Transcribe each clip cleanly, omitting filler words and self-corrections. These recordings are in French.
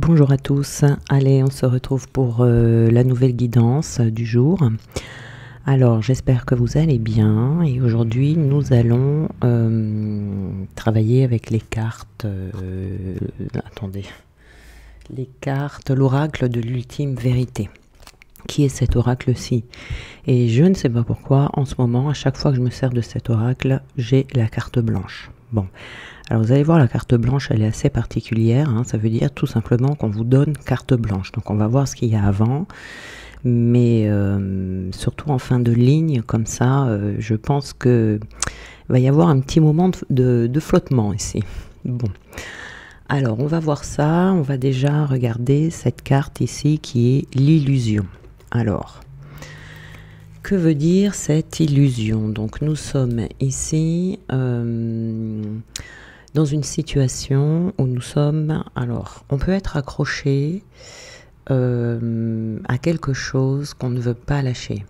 Bonjour à tous, allez on se retrouve pour la nouvelle guidance du jour. Alors j'espère que vous allez bien et aujourd'hui nous allons travailler avec les cartes, attendez, les cartes, l'oracle de l'ultime vérité. Qui est cet oracle-ci? Et je ne sais pas pourquoi en ce moment, à chaque fois que je me sers de cet oracle, j'ai la carte blanche. Bon, alors vous allez voir, la carte blanche, elle est assez particulière, hein, ça veut dire tout simplement qu'on vous donne carte blanche. Donc on va voir ce qu'il y a avant, mais surtout en fin de ligne, comme ça, je pense que va y avoir un petit moment de flottement ici. Bon, alors on va voir ça, on va déjà regarder cette carte ici qui est l'illusion. Alors, que veut dire cette illusion? Donc nous sommes ici dans une situation où nous sommes, alors on peut être accroché à quelque chose qu'on ne veut pas lâcher.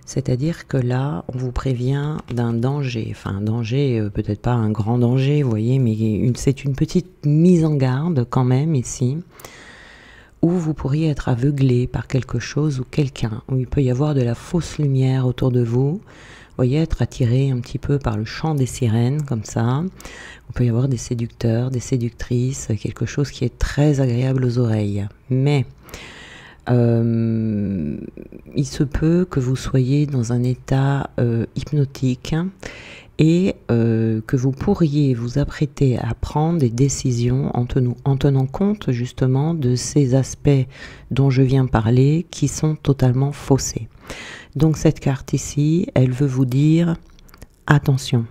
C'est-à-dire que là, on vous prévient d'un danger, enfin un danger, peut-être pas un grand danger, vous voyez, mais c'est une petite mise en garde quand même ici, où vous pourriez être aveuglé par quelque chose ou quelqu'un, où il peut y avoir de la fausse lumière autour de vous, vous voyez, être attiré un petit peu par le chant des sirènes, comme ça. Il peut y avoir des séducteurs, des séductrices, quelque chose qui est très agréable aux oreilles. Mais il se peut que vous soyez dans un état hypnotique et que vous pourriez vous apprêter à prendre des décisions en tenant compte justement de ces aspects dont je viens parler qui sont totalement faussés. Donc cette carte ici, elle veut vous dire attention.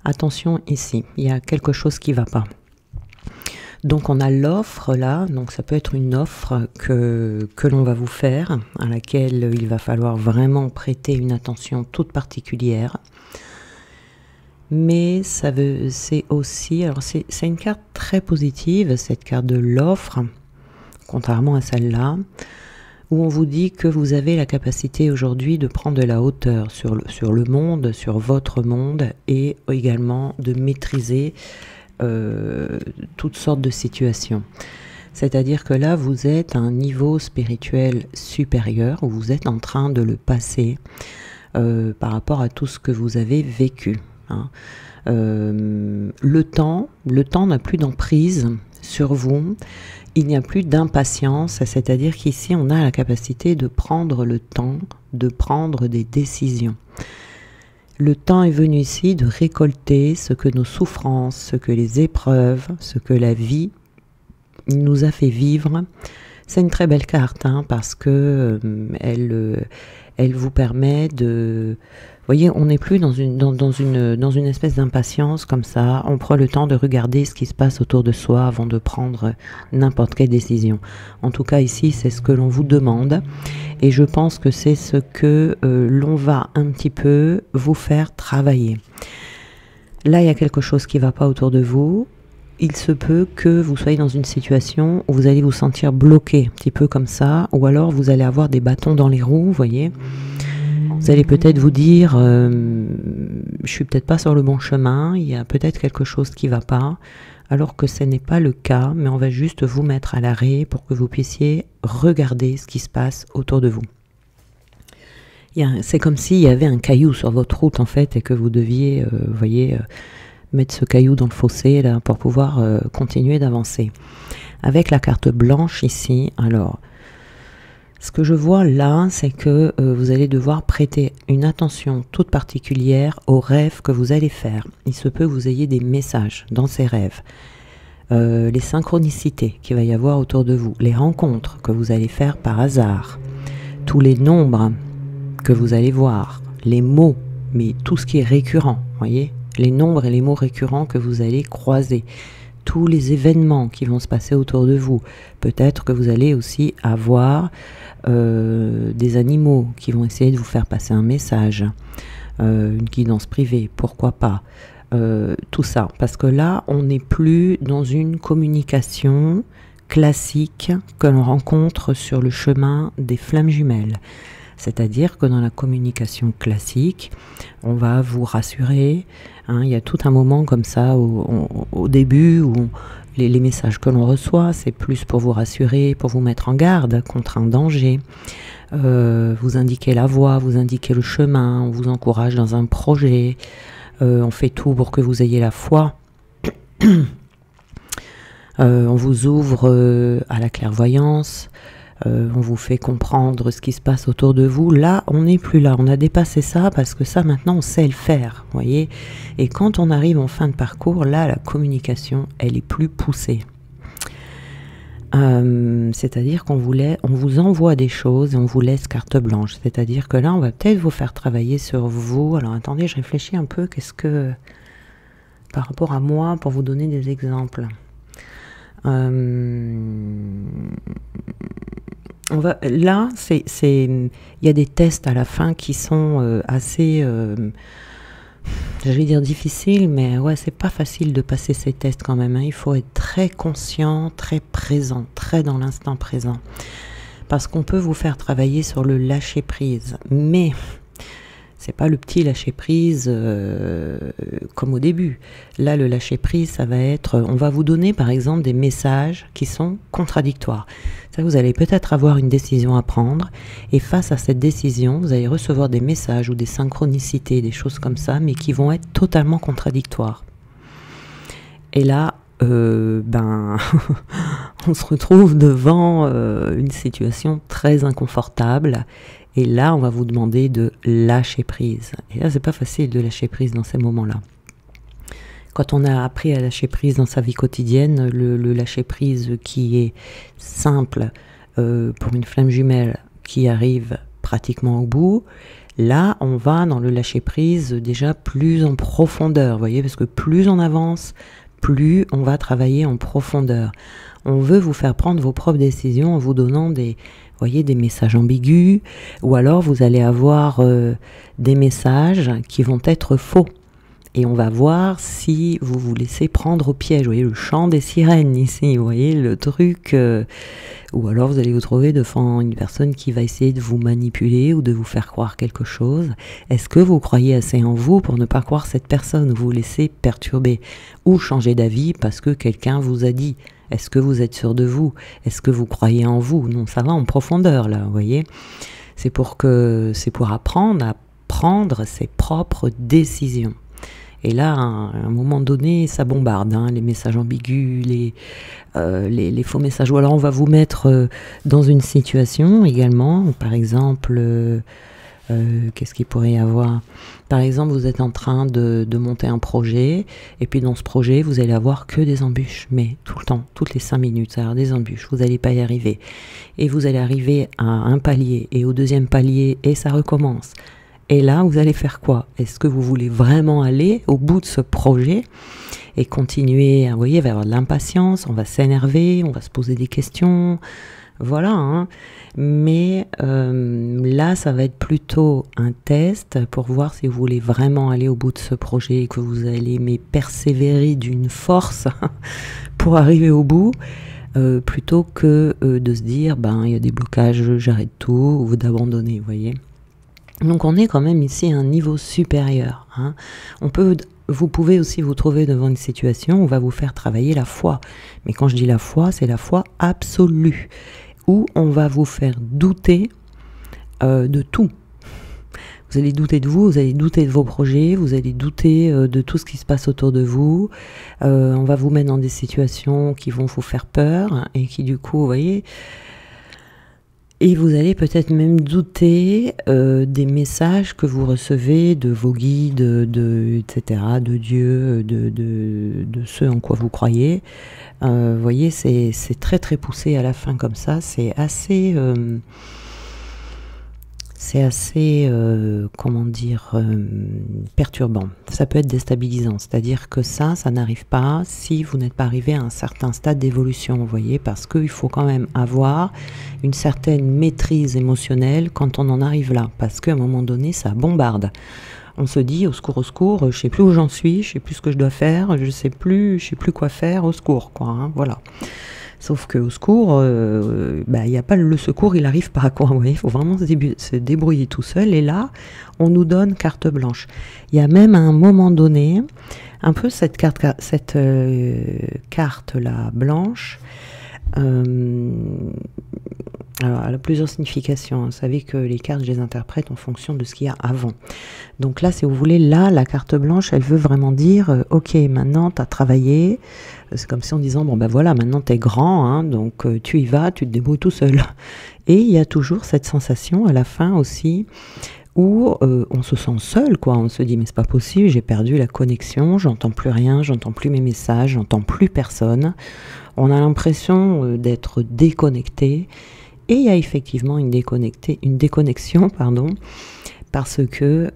Attention ici, il y a quelque chose qui ne va pas. Donc on a l'offre là, donc ça peut être une offre que l'on va vous faire, à laquelle il va falloir vraiment prêter une attention toute particulière. Mais c'est aussi, alors c'est une carte très positive, cette carte de l'offre, contrairement à celle-là, où on vous dit que vous avez la capacité aujourd'hui de prendre de la hauteur sur le monde, sur votre monde, et également de maîtriser toutes sortes de situations. C'est-à-dire que là, vous êtes à un niveau spirituel supérieur, où vous êtes en train de le passer par rapport à tout ce que vous avez vécu. Hein. Le temps n'a plus d'emprise sur vous. Il n'y a plus d'impatience, c'est-à-dire qu'ici on a la capacité de prendre le temps, de prendre des décisions. Le temps est venu ici de récolter ce que nos souffrances, ce que les épreuves, ce que la vie nous a fait vivre. C'est une très belle carte, hein, parce que elle vous permet de... Vous voyez, on n'est plus dans une espèce d'impatience comme ça. On prend le temps de regarder ce qui se passe autour de soi avant de prendre n'importe quelle décision. En tout cas, ici, c'est ce que l'on vous demande. Et je pense que c'est ce que l'on va un petit peu vous faire travailler. Là, il y a quelque chose qui ne va pas autour de vous. Il se peut que vous soyez dans une situation où vous allez vous sentir bloqué, un petit peu comme ça. Ou alors, vous allez avoir des bâtons dans les roues, vous voyez. Vous allez peut-être vous dire, je suis peut-être pas sur le bon chemin, il y a peut-être quelque chose qui va pas, alors que ce n'est pas le cas, mais on va juste vous mettre à l'arrêt pour que vous puissiez regarder ce qui se passe autour de vous. C'est comme s'il y avait un caillou sur votre route en fait, et que vous deviez, vous voyez, mettre ce caillou dans le fossé là pour pouvoir continuer d'avancer. Avec la carte blanche ici, alors... Ce que je vois là, c'est que vous allez devoir prêter une attention toute particulière aux rêves que vous allez faire. Il se peut que vous ayez des messages dans ces rêves, les synchronicités qu'il va y avoir autour de vous, les rencontres que vous allez faire par hasard, tous les nombres que vous allez voir, les mots, mais tout ce qui est récurrent, voyez, les nombres et les mots récurrents que vous allez croiser. Tous les événements qui vont se passer autour de vous. Peut-être que vous allez aussi avoir des animaux qui vont essayer de vous faire passer un message, une guidance privée, pourquoi pas. Tout ça, parce que là, on n'est plus dans une communication classique que l'on rencontre sur le chemin des flammes jumelles. C'est-à-dire que dans la communication classique, on va vous rassurer. Hein, il y a tout un moment comme ça au début où les messages que l'on reçoit, c'est plus pour vous rassurer, pour vous mettre en garde contre un danger, vous indiquer la voie, vous indiquer le chemin, on vous encourage dans un projet, on fait tout pour que vous ayez la foi. On vous ouvre à la clairvoyance, on vous fait comprendre ce qui se passe autour de vous. Là, on n'est plus là, on a dépassé ça parce que ça, maintenant, on sait le faire, voyez. Et quand on arrive en fin de parcours, là, la communication, elle est plus poussée. C'est-à-dire qu'on vous envoie des choses et on vous laisse carte blanche. C'est-à-dire que là, on va peut-être vous faire travailler sur vous. Alors, attendez, je réfléchis un peu, qu'est-ce que... Par rapport à moi, pour vous donner des exemples. Là, il y a des tests à la fin qui sont assez, j'allais dire difficiles, mais ouais, c'est pas facile de passer ces tests quand même, hein. Il faut être très conscient, très présent, très dans l'instant présent, parce qu'on peut vous faire travailler sur le lâcher prise, mais c'est pas le petit lâcher prise comme au début. Là, le lâcher prise, ça va être, on va vous donner par exemple des messages qui sont contradictoires. Ça, vous allez peut-être avoir une décision à prendre et face à cette décision, vous allez recevoir des messages ou des synchronicités, des choses comme ça, mais qui vont être totalement contradictoires. Et là, on se retrouve devant une situation très inconfortable. Et là, on va vous demander de lâcher prise. Et là, c'est pas facile de lâcher prise dans ces moments-là. Quand on a appris à lâcher prise dans sa vie quotidienne, le lâcher prise qui est simple pour une flamme jumelle qui arrive pratiquement au bout, là, on va dans le lâcher prise déjà plus en profondeur, vous voyez, parce que plus on avance, plus on va travailler en profondeur. On veut vous faire prendre vos propres décisions en vous donnant des messages ambigus, ou alors vous allez avoir des messages qui vont être faux. Et on va voir si vous vous laissez prendre au piège. Vous voyez le chant des sirènes ici, vous voyez le truc. Ou alors vous allez vous trouver devant une personne qui va essayer de vous manipuler ou de vous faire croire quelque chose. Est-ce que vous croyez assez en vous pour ne pas croire cette personne ou vous laisser perturber ou changer d'avis parce que quelqu'un vous a dit? Est-ce que vous êtes sûr de vous? Est-ce que vous croyez en vous? Non, ça va en profondeur là, vous voyez. C'est pour apprendre à prendre ses propres décisions. Et là, à un moment donné, ça bombarde, hein, les messages ambigus, les faux messages. Ou alors on va vous mettre dans une situation également, par exemple, qu'est-ce qu'il pourrait y avoir? Par exemple, vous êtes en train de monter un projet, et puis dans ce projet, vous allez avoir que des embûches, mais tout le temps, toutes les 5 minutes, ça va avoir des embûches, vous n'allez pas y arriver. Et vous allez arriver à un palier, et au deuxième palier, et ça recommence. Et là, vous allez faire quoi? Est-ce que vous voulez vraiment aller au bout de ce projet et continuer, vous voyez, il va y avoir de l'impatience, on va s'énerver, on va se poser des questions, voilà, hein. Mais là, ça va être plutôt un test pour voir si vous voulez vraiment aller au bout de ce projet et que vous allez persévérer d'une force pour arriver au bout, plutôt que de se dire, il y a des blocages, j'arrête tout, ou d'abandonner, vous voyez. Donc on est quand même ici à un niveau supérieur, hein. Vous pouvez aussi vous trouver devant une situation où on va vous faire travailler la foi. Mais quand je dis la foi, c'est la foi absolue, où on va vous faire douter de tout. Vous allez douter de vous allez douter de vos projets, vous allez douter de tout ce qui se passe autour de vous. On va vous mettre dans des situations qui vont vous faire peur et qui du coup, vous voyez... Et vous allez peut-être même douter des messages que vous recevez de vos guides, etc., de Dieu, de ceux en quoi vous croyez. Vous voyez, c'est très très poussé à la fin comme ça. C'est assez, comment dire, perturbant. Ça peut être déstabilisant. C'est-à-dire que ça n'arrive pas si vous n'êtes pas arrivé à un certain stade d'évolution, vous voyez, parce qu'il faut quand même avoir une certaine maîtrise émotionnelle quand on en arrive là, parce qu'à un moment donné, ça bombarde. On se dit, au secours, je sais plus où j'en suis, je sais plus ce que je dois faire, je sais plus quoi faire, au secours, quoi, hein, voilà. Sauf que au secours, il y a pas le secours, il arrive pas, quoi. Vous voyez, il faut vraiment se débrouiller tout seul. Et là, on nous donne carte blanche. Il y a même à un moment donné, un peu cette carte-là blanche. Alors, elle a plusieurs significations. Vous savez que les cartes, je les interprète en fonction de ce qu'il y a avant. Donc là, si vous voulez, là, la carte blanche, elle veut vraiment dire, ok, maintenant, tu as travaillé. C'est comme si en disant, bon ben voilà, maintenant tu es grand, hein, donc tu y vas, tu te débrouilles tout seul. Et il y a toujours cette sensation à la fin aussi, où on se sent seul, quoi. On se dit, mais c'est pas possible, j'ai perdu la connexion, j'entends plus rien, j'entends plus mes messages, j'entends plus personne. On a l'impression d'être déconnecté. Et il y a effectivement une déconnexion, parce que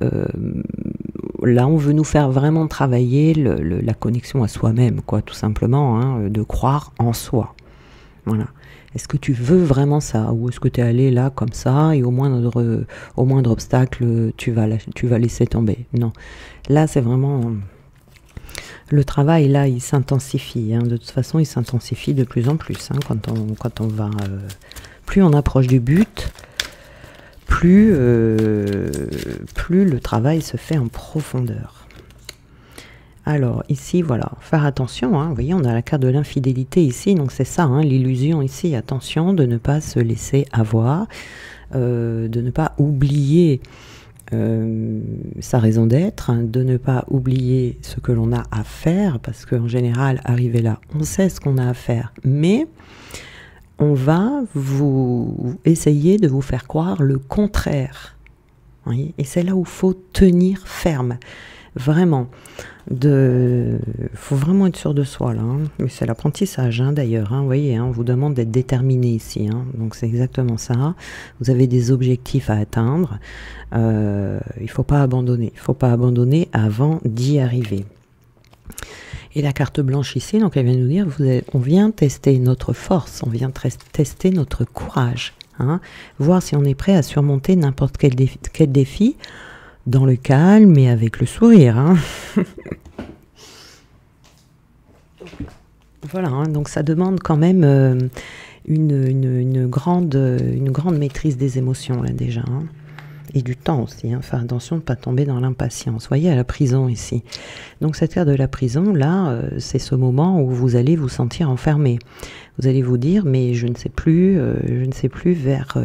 là, on veut nous faire vraiment travailler la connexion à soi-même, quoi, tout simplement, hein, de croire en soi. Voilà. Est-ce que tu veux vraiment ça, ou est-ce que tu es allé là comme ça et au moindre obstacle, tu vas laisser tomber? Non. Là, c'est vraiment... Le travail, là, il s'intensifie. Hein. De toute façon, il s'intensifie de plus en plus. Hein, quand on va... plus on approche du but, plus le travail se fait en profondeur. Alors, ici, voilà, faire attention. Hein, vous voyez, on a la carte de l'infidélité ici. Donc, c'est ça, hein, l'illusion ici. Attention de ne pas se laisser avoir, de ne pas oublier sa raison d'être, hein, de ne pas oublier ce que l'on a à faire, parce qu'en général, arrivé là, on sait ce qu'on a à faire, mais on va essayer de vous faire croire le contraire. Voyez, et c'est là où il faut tenir ferme. Vraiment. Faut vraiment être sûr de soi, là. Hein. Mais c'est l'apprentissage, hein, d'ailleurs. Hein, vous voyez, hein, on vous demande d'être déterminé ici. Hein. Donc c'est exactement ça. Vous avez des objectifs à atteindre. Il ne faut pas abandonner. Il ne faut pas abandonner avant d'y arriver. Et la carte blanche ici, donc elle vient nous dire, on vient tester notre force, on vient tester notre courage, hein, voir si on est prêt à surmonter n'importe quel défi, dans le calme et avec le sourire. Hein. Voilà, hein, donc ça demande quand même une grande maîtrise des émotions, là déjà. Hein. Et du temps aussi, hein. Faire attention de ne pas tomber dans l'impatience. Vous voyez, à la prison ici. Donc cette carte de la prison, là, c'est ce moment où vous allez vous sentir enfermé. Vous allez vous dire, mais je ne sais plus vers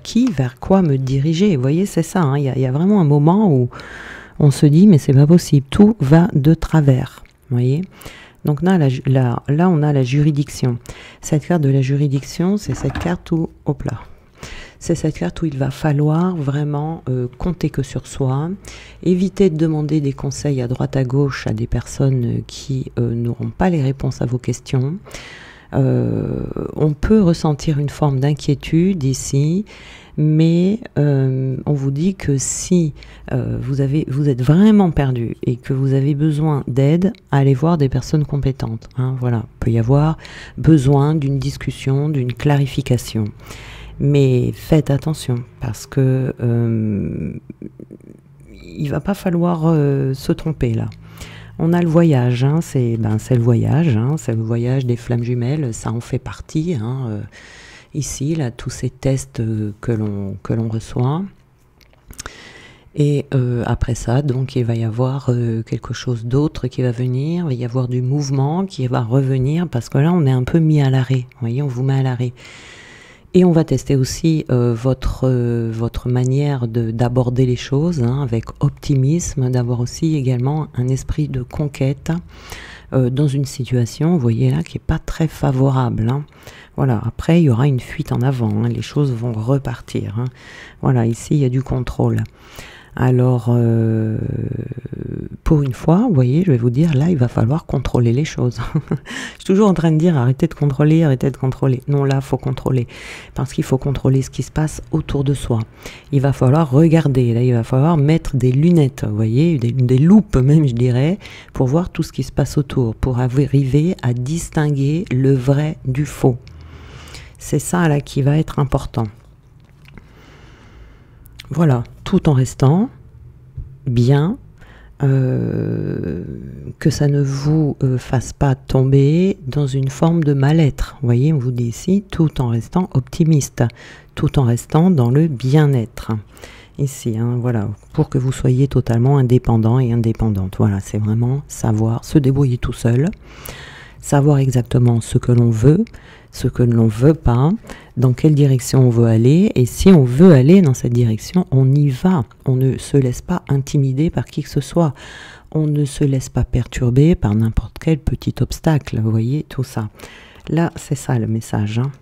qui, vers quoi me diriger. Vous voyez, c'est ça. Hein. Il y a vraiment un moment où on se dit, mais c'est pas possible, tout va de travers. Vous voyez ? Donc là, on a la juridiction. Cette carte de la juridiction, c'est cette carte où, hop là. C'est cette carte où il va falloir vraiment compter que sur soi, éviter de demander des conseils à droite à gauche à des personnes qui n'auront pas les réponses à vos questions. On peut ressentir une forme d'inquiétude ici, mais on vous dit que si vous êtes vraiment perdu et que vous avez besoin d'aide, allez voir des personnes compétentes. Hein, voilà, il peut y avoir besoin d'une discussion, d'une clarification. Mais faites attention, parce que il va pas falloir se tromper là. On a le voyage, hein, c'est le voyage, hein, c'est le voyage des flammes jumelles, ça en fait partie. Hein, ici, là, tous ces tests que l'on reçoit. Et après ça, donc, il va y avoir quelque chose d'autre qui va venir, il va y avoir du mouvement qui va revenir, parce que là, on est un peu mis à l'arrêt. Vous voyez, on vous met à l'arrêt. Et on va tester aussi votre manière d'aborder les choses, hein, avec optimisme, d'avoir aussi également un esprit de conquête dans une situation, vous voyez là, qui n'est pas très favorable. Hein. Voilà, après il y aura une fuite en avant, hein, les choses vont repartir. Hein. Voilà, ici il y a du contrôle. Alors, pour une fois, vous voyez, je vais vous dire, là, il va falloir contrôler les choses. Je suis toujours en train de dire, arrêtez de contrôler, arrêtez de contrôler. Non, là, il faut contrôler. Parce qu'il faut contrôler ce qui se passe autour de soi. Il va falloir regarder, là, il va falloir mettre des lunettes, vous voyez, des loupes même, je dirais, pour voir tout ce qui se passe autour, pour arriver à distinguer le vrai du faux. C'est ça, là, qui va être important. Voilà, tout en restant bien, que ça ne vous fasse pas tomber dans une forme de mal-être. Vous voyez, on vous dit ici, tout en restant optimiste, tout en restant dans le bien-être. Ici, hein, voilà, pour que vous soyez totalement indépendant et indépendante. Voilà, c'est vraiment savoir se débrouiller tout seul, savoir exactement ce que l'on veut, ce que l'on ne veut pas, dans quelle direction on veut aller, et si on veut aller dans cette direction, on y va. On ne se laisse pas intimider par qui que ce soit. On ne se laisse pas perturber par n'importe quel petit obstacle. Vous voyez, tout ça. Là, c'est ça le message. Hein.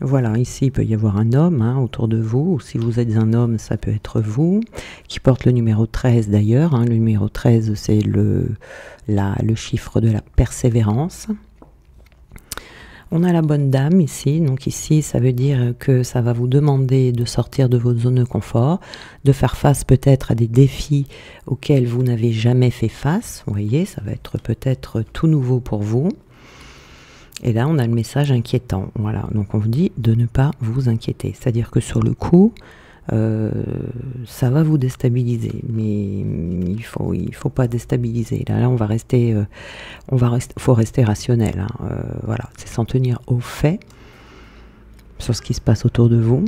Voilà, ici, il peut y avoir un homme hein, autour de vous. Ou si vous êtes un homme, ça peut être vous, qui porte le numéro 13 d'ailleurs. Hein. Le numéro 13, c'est le chiffre de la persévérance. On a la bonne dame ici, donc ici ça veut dire que ça va vous demander de sortir de votre zone de confort, de faire face peut-être à des défis auxquels vous n'avez jamais fait face, vous voyez, ça va être peut-être tout nouveau pour vous. Et là on a le message inquiétant, voilà, donc on vous dit de ne pas vous inquiéter, c'est-à-dire que sur le coup, ça va vous déstabiliser, mais il faut pas déstabiliser. Là on va rester, faut rester rationnel. Hein. Voilà, c'est s'en tenir aux faits sur ce qui se passe autour de vous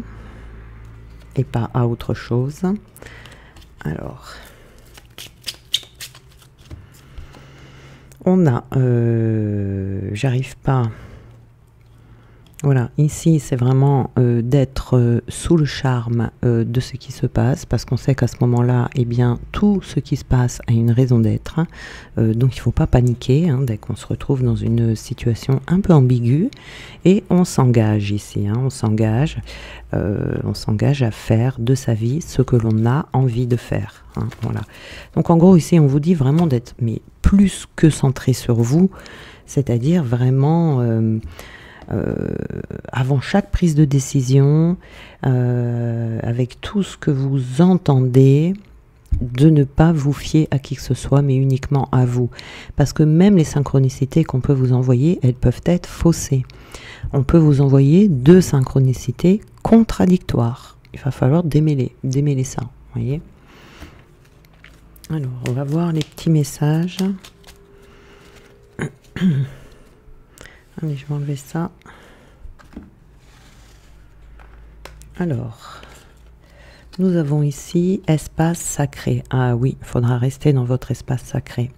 et pas à autre chose. Alors, on a, j'arrive pas. Voilà, ici c'est vraiment d'être sous le charme de ce qui se passe, parce qu'on sait qu'à ce moment-là, eh bien, tout ce qui se passe a une raison d'être. Hein. Donc il ne faut pas paniquer hein, dès qu'on se retrouve dans une situation un peu ambiguë, et on s'engage ici, hein, on s'engage à faire de sa vie ce que l'on a envie de faire. Hein, voilà. Donc en gros ici on vous dit vraiment d'être mais plus que centré sur vous, c'est-à-dire vraiment avant chaque prise de décision, avec tout ce que vous entendez, de ne pas vous fier à qui que ce soit, mais uniquement à vous. Parce que même les synchronicités qu'on peut vous envoyer, elles peuvent être faussées. On peut vous envoyer deux synchronicités contradictoires. Il va falloir démêler ça, vous voyez. Alors, on va voir les petits messages. Allez, je vais enlever ça. Alors, nous avons ici espace sacré. Ah oui, il faudra rester dans votre espace sacré.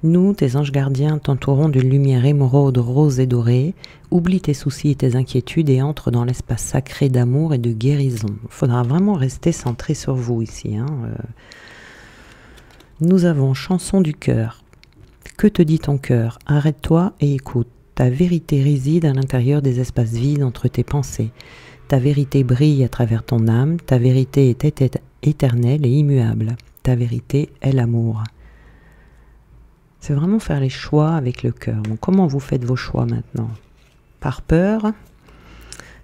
Nous, tes anges gardiens, t'entourons d'une lumière émeraude, rose et dorée. Oublie tes soucis et tes inquiétudes et entre dans l'espace sacré d'amour et de guérison. Il faudra vraiment rester centré sur vous ici. Hein. Nous avons chanson du cœur. Que te dit ton cœur? Arrête-toi et écoute. Ta vérité réside à l'intérieur des espaces vides entre tes pensées. Ta vérité brille à travers ton âme. Ta vérité est éternelle et immuable. Ta vérité est l'amour. C'est vraiment faire les choix avec le cœur. Bon, comment vous faites vos choix maintenant? Par peur?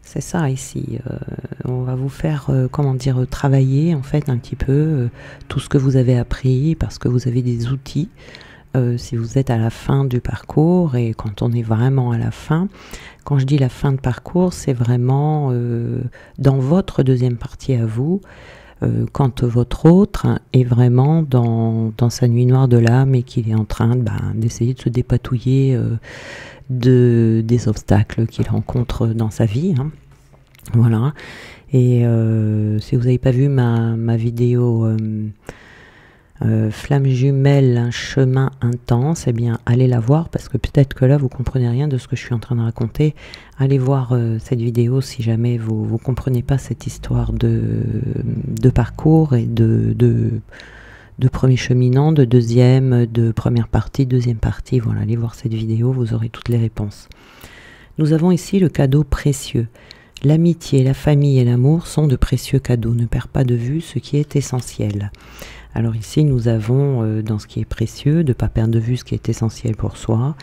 C'est ça ici. On va vous faire, comment dire, travailler en fait un petit peu tout ce que vous avez appris, parce que vous avez des outils. Si vous êtes à la fin du parcours, et quand on est vraiment à la fin, quand je dis la fin de parcours, c'est vraiment dans votre deuxième partie à vous, quand votre autre est vraiment dans sa nuit noire de l'âme et qu'il est en train d'essayer de se dépatouiller des obstacles qu'il rencontre dans sa vie. Hein. Voilà. Et si vous n'avez pas vu ma vidéo Flamme jumelle, un chemin intense, eh bien allez la voir, parce que peut-être que là vous comprenez rien de ce que je suis en train de raconter. Allez voir cette vidéo si jamais vous comprenez pas cette histoire de parcours et de premier cheminant, de deuxième, de première partie, deuxième partie. Voilà, allez voir cette vidéo, vous aurez toutes les réponses. Nous avons ici le cadeau précieux. L'amitié, la famille et l'amour sont de précieux cadeaux. Ne perds pas de vue ce qui est essentiel. Alors ici, nous avons, dans ce qui est précieux, de ne pas perdre de vue ce qui est essentiel pour soi.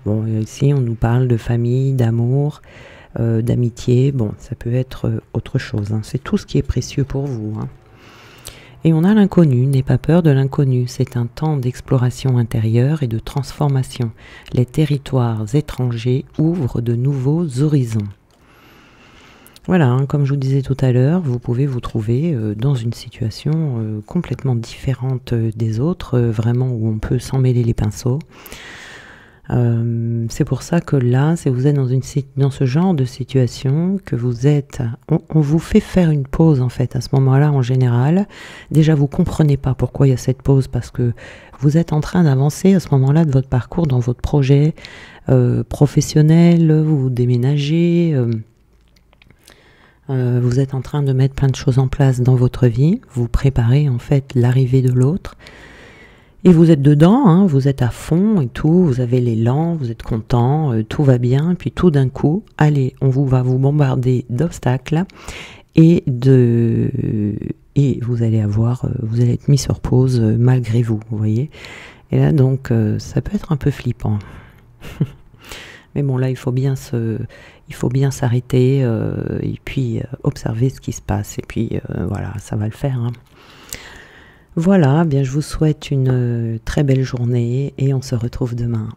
Bon, ici, on nous parle de famille, d'amour, d'amitié. Bon, ça peut être autre chose. Hein. C'est tout ce qui est précieux pour vous. Hein. Et on a l'inconnu. N'aie pas peur de l'inconnu. C'est un temps d'exploration intérieure et de transformation. Les territoires étrangers ouvrent de nouveaux horizons. Voilà, hein, comme je vous disais tout à l'heure, vous pouvez vous trouver dans une situation complètement différente des autres, vraiment où on peut s'en mêler les pinceaux. C'est pour ça que là, si vous êtes dans ce genre de situation, que vous êtes, on vous fait faire une pause en fait à ce moment-là en général. Déjà, vous comprenez pas pourquoi il y a cette pause, parce que vous êtes en train d'avancer à ce moment-là de votre parcours dans votre projet professionnel, vous déménagez. Vous êtes en train de mettre plein de choses en place dans votre vie, vous préparez en fait l'arrivée de l'autre, et vous êtes dedans, hein, vous êtes à fond et tout, vous avez l'élan, vous êtes content, tout va bien, puis tout d'un coup, allez, va vous bombarder d'obstacles, et vous allez être mis sur pause malgré vous, vous voyez. Et là donc, ça peut être un peu flippant. Mais bon, là, il faut bien s'arrêter et puis observer ce qui se passe. Et puis, voilà, ça va le faire, hein. Voilà, bien, je vous souhaite une très belle journée et on se retrouve demain.